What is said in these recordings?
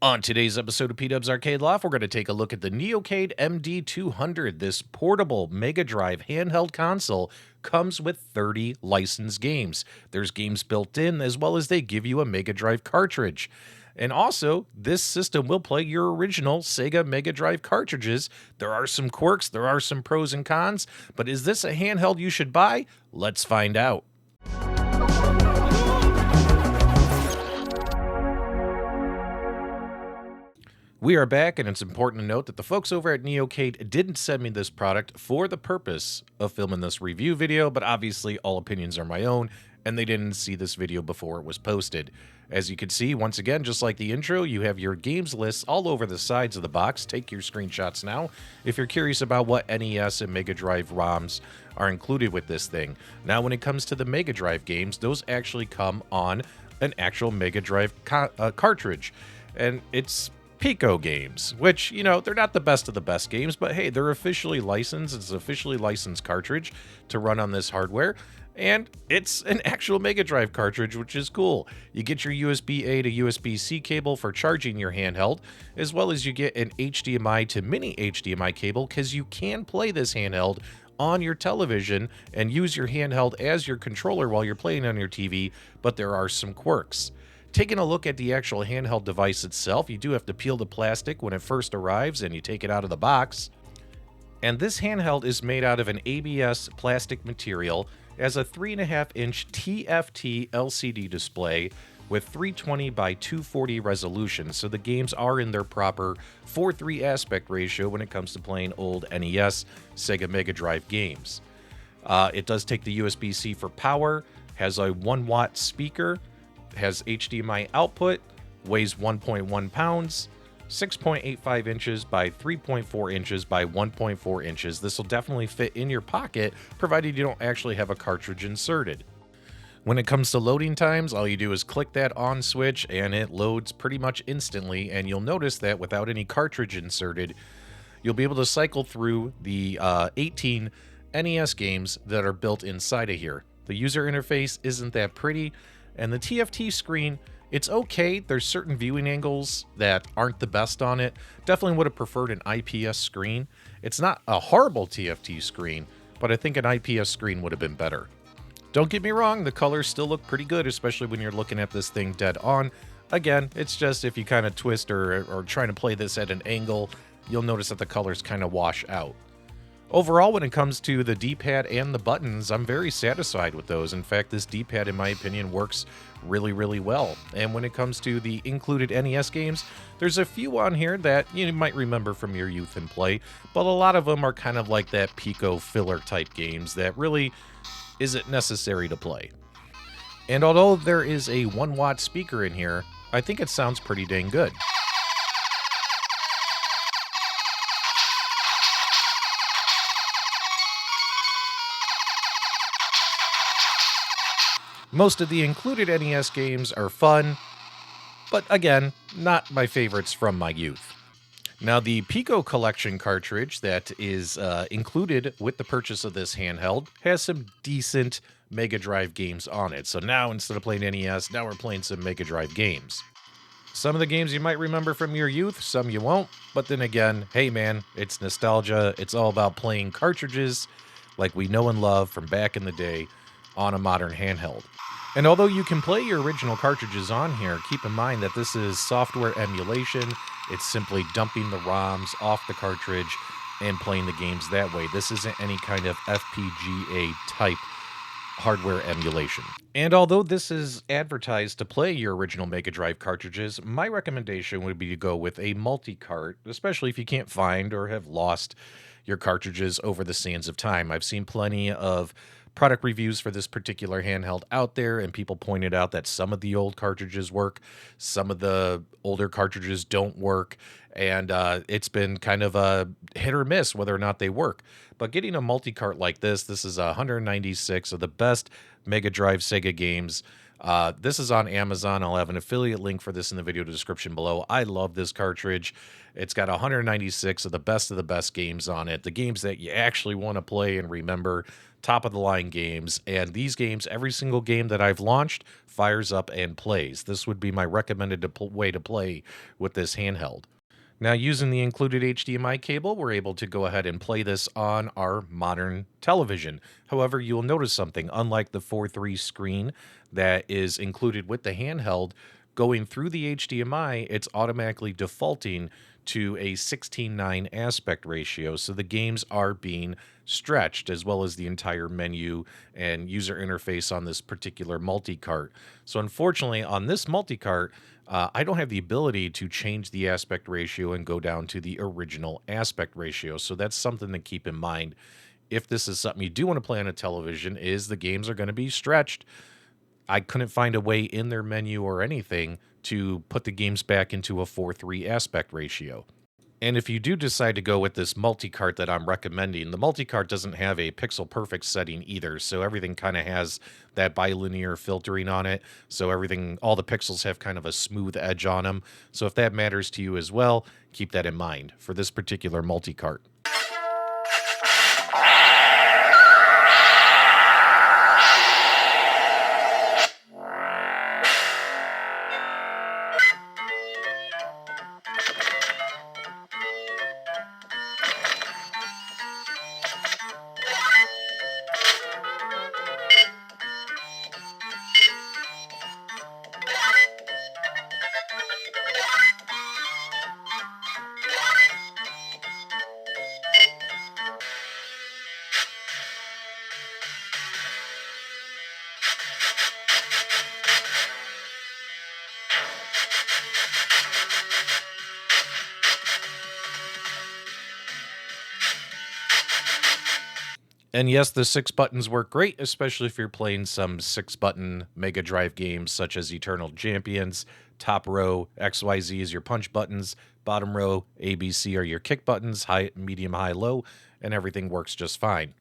On today's episode of PDubs Arcade Loft, we're going to take a look at the Neocade MD200. This portable Megadrive handheld console comes with 30 licensed games. There's games built in, as well as they give you a Megadrive cartridge. And also, this system will play your original Sega Megadrive cartridges. There are some quirks, there are some pros and cons, but is this a handheld you should buy? Let's find out. We are back, and it's important to note that the folks over at Neocade didn't send me this product for the purpose of filming this review video, but obviously all opinions are my own, and they didn't see this video before it was posted. As you can see, once again, just like the intro, you have your games lists all over the sides of the box. Take your screenshots now if you're curious about what NES and Mega Drive ROMs are included with this thing. Now, when it comes to the Mega Drive games, those actually come on an actual Mega Drive cartridge, and it's Piko games, which, you know, they're not the best of the best games, but hey, they're officially licensed. It's an officially licensed cartridge to run on this hardware, and it's an actual Mega Drive cartridge, which is cool. You get your USB-A to USB-C cable for charging your handheld, as well as you get an HDMI to mini HDMI cable, because you can play this handheld on your television and use your handheld as your controller while you're playing on your TV, but there are some quirks. Taking a look at the actual handheld device itself, you do have to peel the plastic when it first arrives and you take it out of the box. And this handheld is made out of an ABS plastic material, as a 3.5-inch TFT LCD display with 320 by 240 resolution, so the games are in their proper 4:3 aspect ratio when it comes to playing old NES Sega Mega Drive games. It does take the USB-C for power, has a 1-watt speaker, has HDMI output, weighs 1.1 pounds, 6.85 inches by 3.4 inches by 1.4 inches. This will definitely fit in your pocket, provided you don't actually have a cartridge inserted. When it comes to loading times, all you do is click that on switch and it loads pretty much instantly, and you'll notice that without any cartridge inserted, you'll be able to cycle through the 18 NES games that are built inside of here. The user interface isn't that pretty, and the TFT screen, it's okay. There's certain viewing angles that aren't the best on it. Definitely would have preferred an IPS screen. It's not a horrible TFT screen, but I think an IPS screen would have been better. Don't get me wrong, the colors still look pretty good, especially when you're looking at this thing dead on. Again, it's just if you kind of twist or trying to play this at an angle, you'll notice that the colors kind of wash out. Overall, when it comes to the D-pad and the buttons, I'm very satisfied with those. In fact, this D-pad, in my opinion, works really, really well. And when it comes to the included NES games, there's a few on here that you might remember from your youth and play, but a lot of them are kind of like that Piko filler type games that really isn't necessary to play. And although there is a 1-watt speaker in here, I think it sounds pretty dang good. Most of the included NES games are fun, but again, not my favorites from my youth. Now, the Piko collection cartridge that is included with the purchase of this handheld has some decent Mega Drive games on it. So now, instead of playing NES, now we're playing some Mega Drive games. Some of the games you might remember from your youth, some you won't. But then again, hey man, it's nostalgia. It's all about playing cartridges like we know and love from back in the day on a modern handheld. And although you can play your original cartridges on here, keep in mind that this is software emulation. It's simply dumping the ROMs off the cartridge and playing the games that way. This isn't any kind of FPGA type hardware emulation. And although this is advertised to play your original Mega Drive cartridges, my recommendation would be to go with a multi-cart, especially if you can't find or have lost your cartridges over the sands of time. I've seen plenty of product reviews for this particular handheld out there, and people pointed out that some of the old cartridges work, some of the older cartridges don't work, and it's been kind of a hit or miss whether or not they work. But getting a multi-cart like this is 196 of the best Mega Drive Sega games This is on Amazon. I'll have an affiliate link for this in the video description below. I love this cartridge. It's got 196 of the best games on it. The games that you actually want to play and remember, top of the line games. And these games, every single game that I've launched fires up and plays. This would be my recommended way to play with this handheld. Now, using the included HDMI cable, we're able to go ahead and play this on our modern television. However, you'll notice something. Unlike the 4:3 screen that is included with the handheld, going through the HDMI, it's automatically defaulting to a 16:9 aspect ratio. So the games are being stretched, as well as the entire menu and user interface on this particular multi-cart. So unfortunately, on this multi-cart, I don't have the ability to change the aspect ratio and go down to the original aspect ratio. So that's something to keep in mind. If this is something you do want to play on a television, is the games are going to be stretched. I couldn't find a way in their menu or anything to put the games back into a 4:3 aspect ratio. And if you do decide to go with this multi-cart that I'm recommending, the multi-cart doesn't have a pixel perfect setting either, so everything kind of has that bilinear filtering on it, so everything, all the pixels have kind of a smooth edge on them. So if that matters to you as well, keep that in mind for this particular multi-cart. And yes, the 6 buttons work great, especially if you're playing some 6-button Megadrive games such as Eternal Champions. Top row, XYZ is your punch buttons. Bottom row, ABC are your kick buttons, high, medium, high, low, and everything works just fine.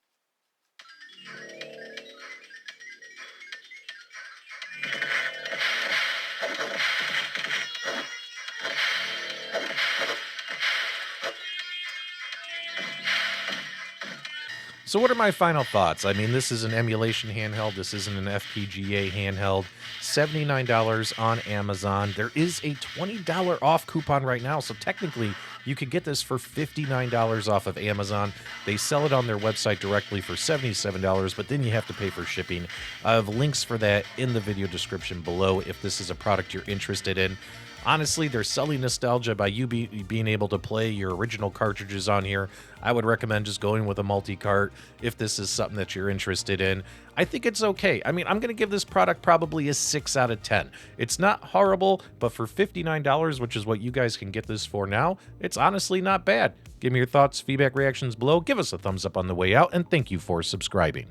So what are my final thoughts? I mean, this is an emulation handheld. This isn't an FPGA handheld. $79 on Amazon. There is a $20 off coupon right now. So technically, you could get this for $59 off of Amazon. They sell it on their website directly for $77, but then you have to pay for shipping. I have links for that in the video description below if this is a product you're interested in. Honestly, they're selling nostalgia by you being able to play your original cartridges on here. I would recommend just going with a multi-cart if this is something that you're interested in. I think it's okay. I mean, I'm going to give this product probably a 6 out of 10. It's not horrible, but for $59, which is what you guys can get this for now, it's honestly not bad. Give me your thoughts, feedback, reactions below. Give us a thumbs up on the way out, and thank you for subscribing.